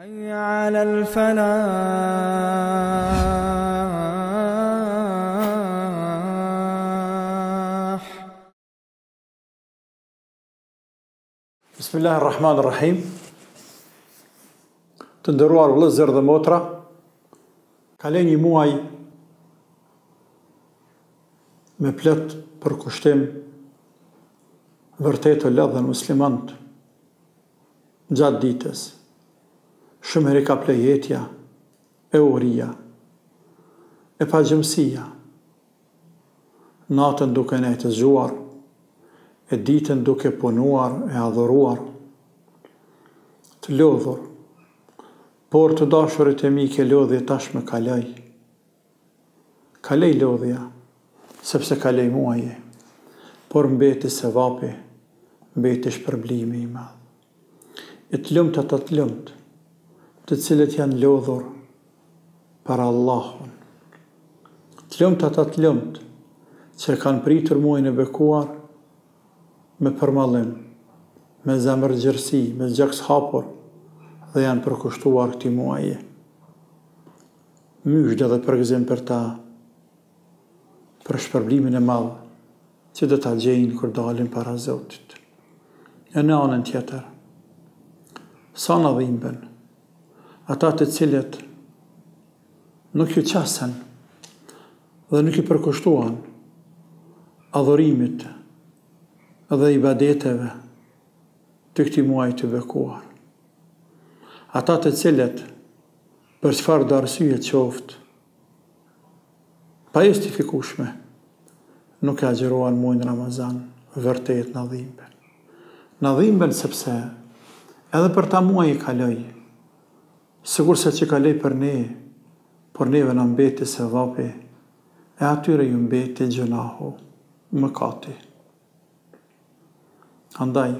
حي على الفلاح. بسم الله الرحمن الرحيم. Të nderuar vëllezër dhe motra, kaloi një muaj me plot përkushtim vërtet të lodhën muslimanët gjatë ditës. Shumë herë ka plejetja, e uria, e pagjëmësia, natën duke ne të zgjuar, e ditën duke punuar e adhuruar, të lodhur, por të dashurit e mi ke lodhje tashmë kaloj. Kaloj lodhja, sepse kaloj muaje, por mbeti sevapi, mbeti shpërblimi i madh. E të lumt ata të lumt, të cilët janë lodhur për Allahun. Të lumt ata të lumt, që kanë pritur muajin e bekuar me përmallim, me zemërgjërsi, me gjaks hapur, dhe janë përkushtuar këtij muaji. Myshde dhe përgëzim për ta, për shpërblimin e madh që do ta gjejnë kur dalin para Zotit. E në anën tjetër, sa në dhimbën, ata të cilët nuk ju qasen dhe nuk i përkushtuan adhurimit dhe ibadeteve të këtij muaji të bekuar. Ata të cilët për çfarë do arsye qoftë pa justifikueshme nuk e agjeruan muajin Ramazan, vërtet në dhimbën. Në dhimbën sepse edhe për ta muaj i kaloi, sigurisht që kaloi për ne, por neve na mbeti sevapi, e atyre ju mbeti gjunahu, mëkati. Andaj,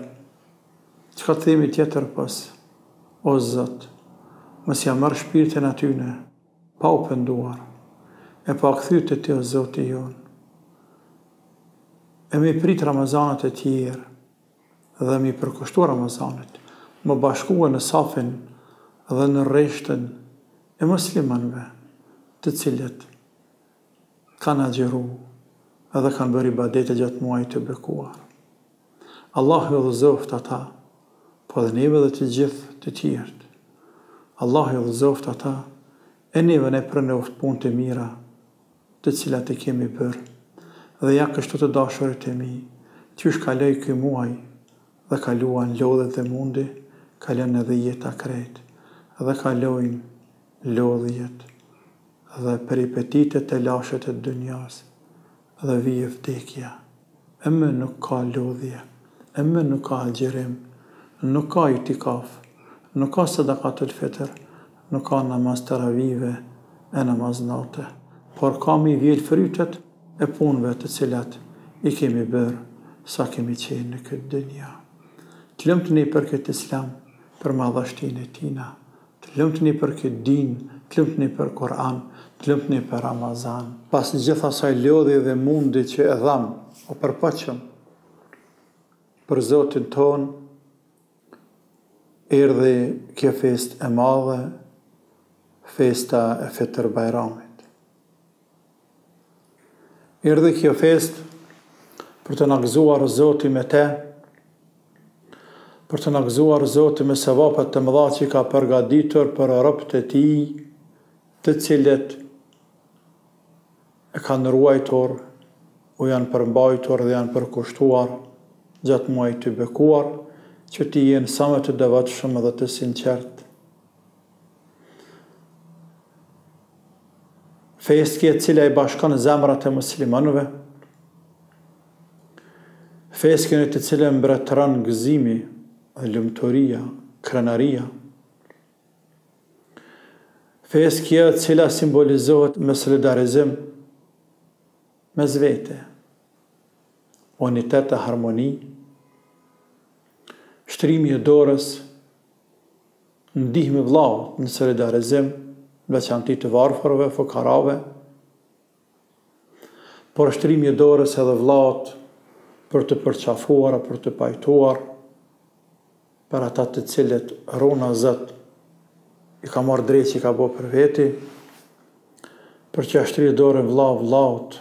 çka të themi tjetër pas, o Zot, mos ja marr shpirtin atyne, pa u penduar, e pa kthyr te ti o Zoti jon. E me prit Ramazanët e tjerë, dhe me përkushtu Ramazanët, më bashkua në safin dhe në rreshtën e muslimanëve, të cilët kanë agjeru edhe kanë bërë ibadete gjatë muajit të bekuar. Allahu ju udhëzoft ata, po dhe neve dhe të gjithë të tjerët. Allahu ju udhëzoft ata, e neve ne pranoft punë të mira, të cilat e kemi bërë, dhe ja kështu të dashurit e mi, t'ju shkaloj ky muaj, dhe kaluan lodhet dhe mundi, kalon edhe jeta krejt, dhe kalojnë lodhjet dhe peripetitet e lashet e dunjas, dhe vije vdekja. E më nuk ka lodhje, e më nuk ka agjerim, nuk ka itikaf, nuk ka sadakatul fitr, nuk ka namaz taravive e namaz nate, por ka mi vjel frytet e punëve të cilat i kemi bërë sa kemi qenë në këtë dynja. Të lumtuni për këtë islam, për madhështinë e tina, të lumtuni për këtë din, të lumtuni për Kur'an, të lumtuni për Ramazan. Pas gjithë asaj lodhje dhe mundi që e dham, o përpoqëm për Zotin ton, erdhi kjo fest e madhe, festa e Fitr Bajramit. Erdhi kjo fest për të na gëzuar Zoti me te, për të na gëzuar Zoti me sevapet të mëdha që ka përgatitur për robët e tij, të cilët e kanë ruajtur, u janë përmbajtur dhe janë përkushtuar gjatë muajit të bekuar, që ti jenë sa më të devotshëm dhe të sinqert. Festja e cila i bashkon zemrat e muslimanëve, festja në të cilën mbretëron gëzimi, lumturia, krenaria. Festja e cila simbolizohet me solidarizëm mes vete, unitet e harmoni, shtrimi i dorës, ndihmë vllaut në solidarizëm, veçanti të varfërve, fukarave, por shtrimi i dorës edhe vllaut për të përqafuar, për të pajtuar, për ata të cilët rona Zot i ka marrë drejt që i ka bo për veti, për që ashtri dorën vllaut,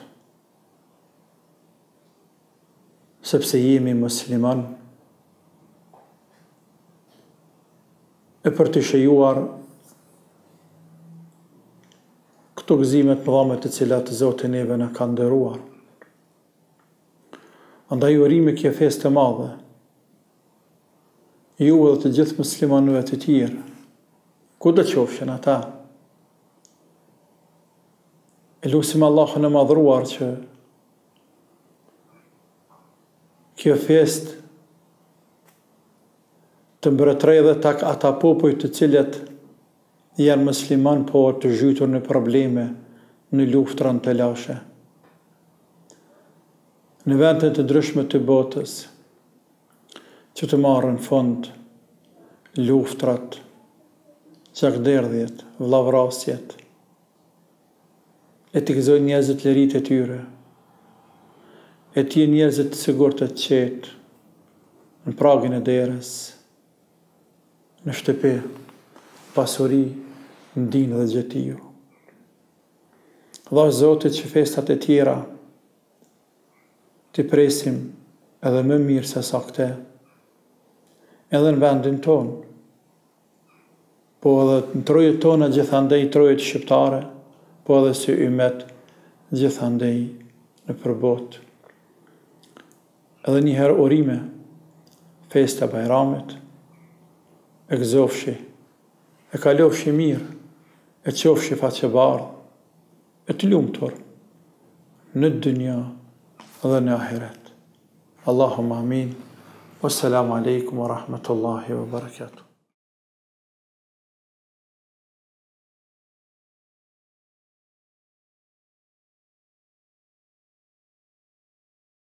sepse jemi musliman, e për të shëjuar këto gëzimet më dhamet të cilat Zoti neve na ka nderuar. Andaj urime kjo festë të madhe, ju edhe të gjithë muslimanëve të tjerë, ku do qofshin ata. E lutim Allahun e madhruar që kjo festë të mbretërej dhe tak ata popuj të cilët janë musliman po të zhytur në probleme, në luftra në të lashe. Në vendet të ndryshme të botës, që të marrën fund luftrat, qakderdhjet, vllavrasjet, e të gëzojnë njerëzit lirit e tyre, e të jenë njerëzit të sigurt të qetë, në pragin e derës, në shtëpi, pasuri, ndinë dhe gjetiju. Dhash Zotit që festat e tjera t'i presim edhe më mirë se sa këte, edhe në vendin tonë, po edhe në trojet tona gjithandej trojet shqiptare, po edhe si ymet gjithandej në përbot. Edhe njëherë urime, festa Bajramit, e gëzofshi, e kalofshi mirë, e qofshi faqebardh, e të lumtur në dynja dhe në ahiret. Allahumma amin. Wassalamu alaikum wa rahmatullahi wa barakatuh.